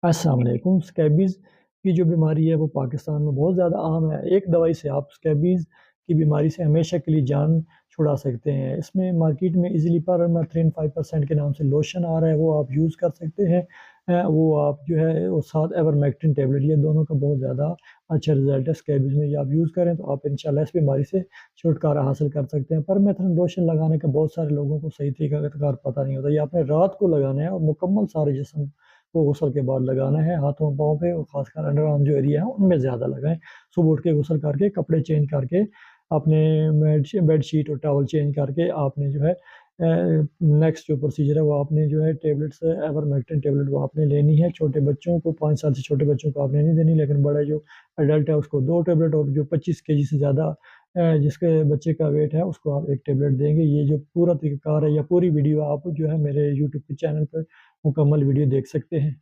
अस्सलाम वालेकुम। स्कैबीज़ की जो बीमारी है वो पाकिस्तान में बहुत ज़्यादा आम है। एक दवाई से आप स्कैबीज़ की बीमारी से हमेशा के लिए जान छुड़ा सकते हैं। इसमें मार्केट में इज़िली परमेथ्रिन 5% के नाम से लोशन आ रहा है, वो आप यूज़ कर सकते हैं। वो आप जो है वो साथ आइवरमेक्टिन टैबलेट, ये दोनों का बहुत ज़्यादा अच्छा रिज़ल्ट है। स्कैबीज़ में ये आप यूज़ करें तो आप इंशाल्लाह इस बीमारी से छुटकारा हासिल कर सकते हैं। परमेथ्रिन लोशन लगाने का बहुत सारे लोगों को सही तरीका कार पता नहीं होता। ये आपने रात को लगाना है और मुकम्मल सारे जिस्म को गुसल के बाद लगाना है, हाथों पाँव पे और ख़ासकर अंडर आर्म जो एरिया है उनमें ज़्यादा लगाएँ। सुबह उठ के गुसल करके, कपड़े चेंज करके, अपने बेडशीट और टॉवल चेंज करके आपने जो है नेक्स्ट जो प्रोसीजर है वो आपने जो है टैबलेट्स आइवरमेक्टिन टैबलेट वो आपने लेनी है। छोटे बच्चों को 5 साल से छोटे बच्चों को आपने नहीं देनी, लेकिन बड़ा जो एडल्ट है उसको 2 टैबलेट, और जो 25 केजी से ज़्यादा जिसके बच्चे का वेट है उसको आप 1 टैबलेट देंगे। ये जो पूरा तरीक़ाकार है या पूरी वीडियो आप जो है मेरे यूट्यूब के चैनल पे मुकम्मल वीडियो देख सकते हैं।